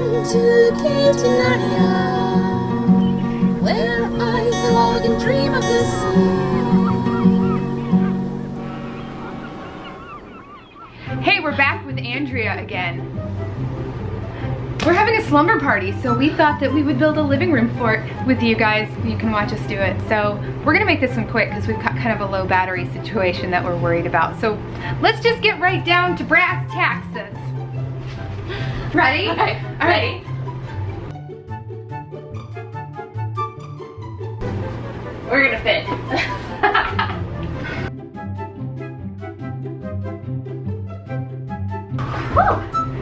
to KTnarnia, where I log and dream of the sea. Hey, we're back with Andrea again. We're having a slumber party, so we thought that we would build a living room fort with you guys. You can watch us do it. So we're gonna make this one quick because we've got kind of a low battery situation that we're worried about. So let's just get right down to brass taxes. Ready? Okay, ready? We're gonna fit.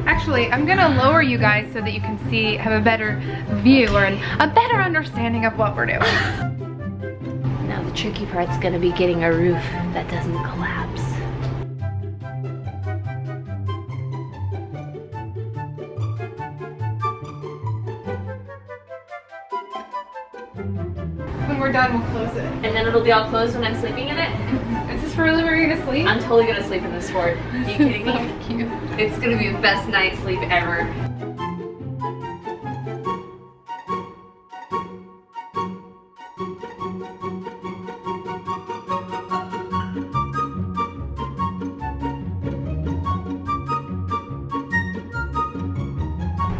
Actually, I'm gonna lower you guys so that you can see, have a better view or a better understanding of what we're doing. Now the tricky part's gonna be getting a roof that doesn't collapse. When we're done, we'll close it. And then it'll be all closed when I'm sleeping in it? Is this really where you're gonna sleep? I'm totally gonna sleep in this fort. Are you kidding me? So cute. It's gonna be the best night's sleep ever.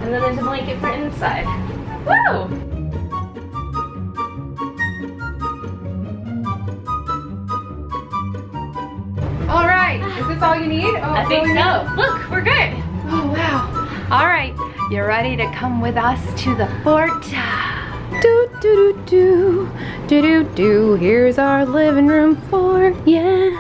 And then there's a blanket for inside. Woo! All right, is this all you need? Oh, I think so. Look, we're good. Oh, wow. All right, you ready to come with us to the fort? Do, do, do, do, do, do. Here's our living room fort. Yeah.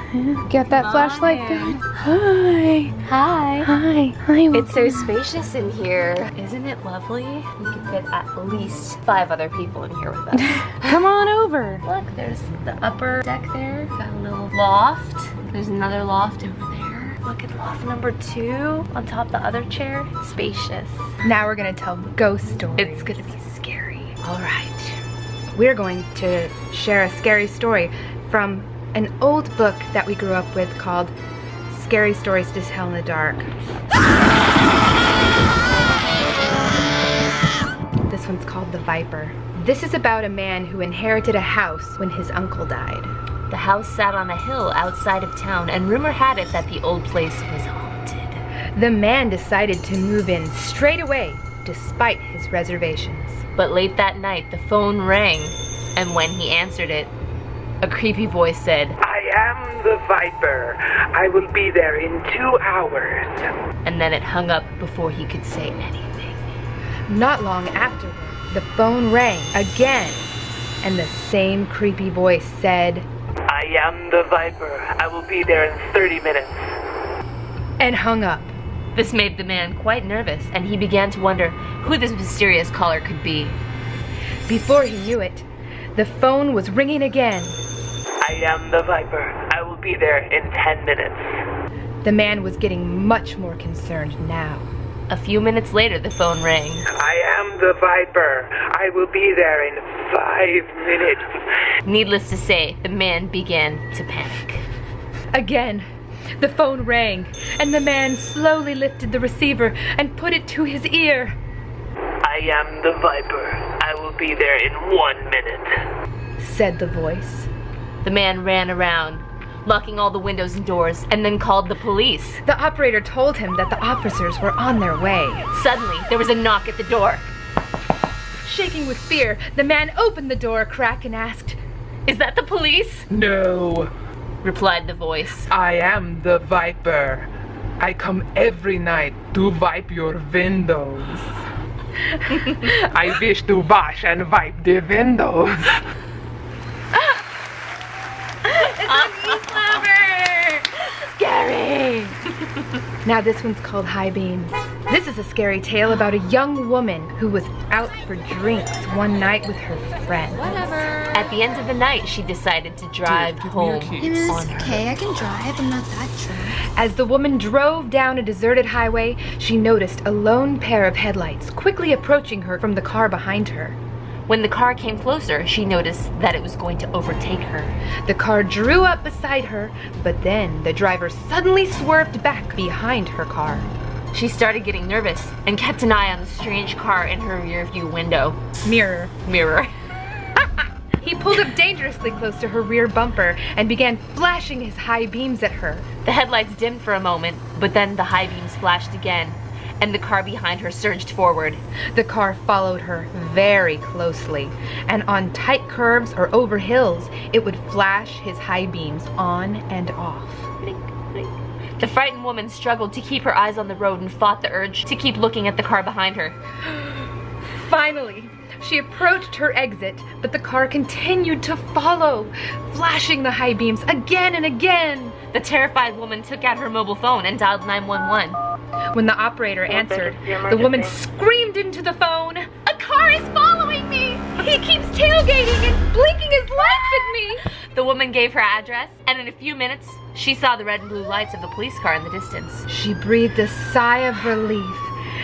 Get that flashlight going. Hi. Hi. Hi. Hi. It's so spacious in here. Isn't it lovely? We can fit at least 5 other people in here with us. Come on over. Look, there's the upper deck there. Got a little loft. There's another loft over there. Look at loft number 2 on top of the other chair. It's spacious. Now we're gonna tell ghost stories. It's gonna be scary. All right. We're going to share a scary story from an old book that we grew up with called Scary Stories to Tell in the Dark. This one's called The Viper. This is about a man who inherited a house when his uncle died. The house sat on a hill outside of town, and rumor had it that the old place was haunted. The man decided to move in straight away, despite his reservations. But late that night, the phone rang, and when he answered it, a creepy voice said, I am the Viper. I will be there in 2 hours. and then it hung up before he could say anything. Not long afterward, the phone rang again, and the same creepy voice said, I am the Viper. I will be there in 30 minutes. and hung up. This made the man quite nervous, and he began to wonder who this mysterious caller could be. Before he knew it, the phone was ringing again. I am the Viper. I will be there in 10 minutes. The man was getting much more concerned now. A few minutes later, the phone rang. I am the Viper. I will be there in 5 minutes. Needless to say, the man began to panic. Again, the phone rang, and the man slowly lifted the receiver and put it to his ear. I am the Viper. I will be there in 1 minute. Said the voice. The man ran around, locking all the windows and doors, and then called the police. The operator told him that the officers were on their way. Suddenly, there was a knock at the door. Shaking with fear, the man opened the door a crack and asked, Is that the police? No, Replied the voice. I am the Viper. I come every night to wipe your windows. I wish to wash and wipe the windows. Scary! Now this one's called High Beams. This is a scary tale about a young woman who was out for drinks one night with her friend. Whatever. At the end of the night, she decided to drive home It is on her okay, I can drive. I'm not that drunk. As the woman drove down a deserted highway, she noticed a lone pair of headlights quickly approaching her from the car behind her. When the car came closer, she noticed that it was going to overtake her. The car drew up beside her, but then the driver suddenly swerved back behind her car. She started getting nervous and kept an eye on the strange car in her rearview window. Mirror. He pulled up dangerously close to her rear bumper and began flashing his high beams at her. The headlights dimmed for a moment, but then the high beams flashed again, and the car behind her surged forward. The car followed her very closely, and on tight curves or over hills, it would flash his high beams on and off. The frightened woman struggled to keep her eyes on the road and fought the urge to keep looking at the car behind her. Finally, she approached her exit, but the car continued to follow, flashing the high beams again and again. The terrified woman took out her mobile phone and dialed 911. When the operator answered, the woman screamed into the phone, "A car is following me! He keeps tailgating and blinking his lights at me!" The woman gave her address, and in a few minutes, she saw the red and blue lights of the police car in the distance. She breathed a sigh of relief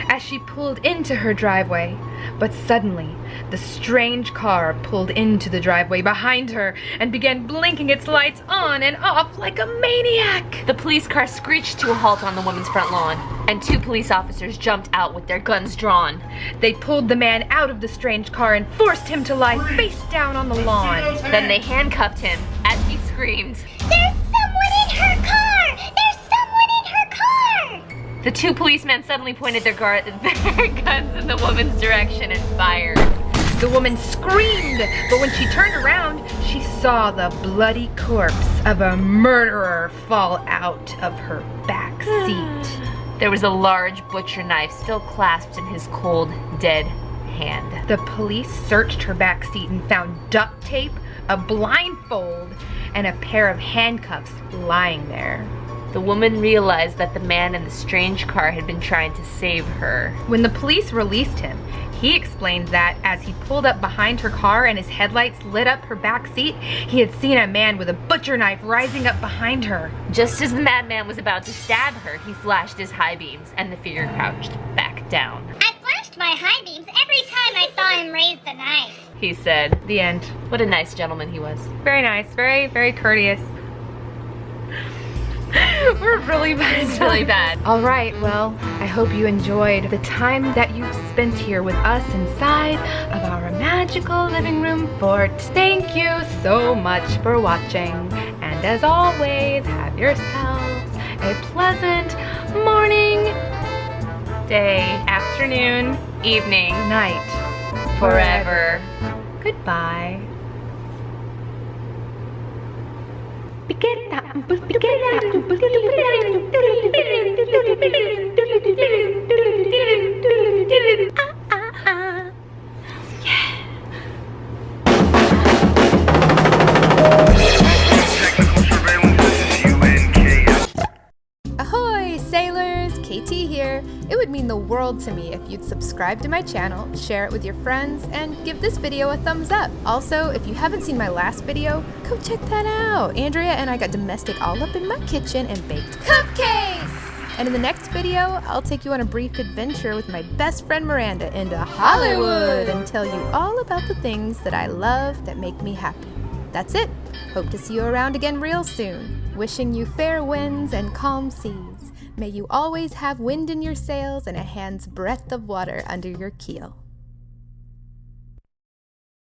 as she pulled into her driveway. But suddenly, the strange car pulled into the driveway behind her and began blinking its lights on and off like a maniac. The police car screeched to a halt on the woman's front lawn, and 2 police officers jumped out with their guns drawn. They pulled the man out of the strange car and forced him to lie face down on the lawn. Then they handcuffed him as he screamed, There's someone in her car! There's someone in her car! The 2 policemen suddenly pointed their guns in the woman's direction and fired. The woman screamed, but when she turned around, she saw the bloody corpse of a murderer fall out of her back seat. There was a large butcher knife still clasped in his cold, dead hand. The police searched her back seat and found duct tape, a blindfold, and a pair of handcuffs lying there. The woman realized that the man in the strange car had been trying to save her. When the police released him, he explained that as he pulled up behind her car and his headlights lit up her back seat, he had seen a man with a butcher knife rising up behind her. Just as the madman was about to stab her, he flashed his high beams and the figure crouched back down. I flashed my high beams every time I saw him raise the knife. He said. The end. What a nice gentleman he was. Very nice, very, very courteous. We're really bad. It's really bad. All right, well, I hope you enjoyed the time that you've spent here with us inside of our magical living room fort. Thank you so much for watching. And as always, have yourselves a pleasant morning, day, afternoon, evening, night, forever. Goodbye. Ahoy, sailors! KT here. It would mean the world to me if you'd subscribe to my channel, share it with your friends, and give this video a thumbs up. Also, if you haven't seen my last video, go check that out. Andrea and I got domestic all up in my kitchen and baked cupcakes! And in the next video, I'll take you on a brief adventure with my best friend Miranda into Hollywood and tell you all about the things that I love that make me happy. That's it. Hope to see you around again real soon. Wishing you fair winds and calm seas. May you always have wind in your sails and a hand's breadth of water under your keel.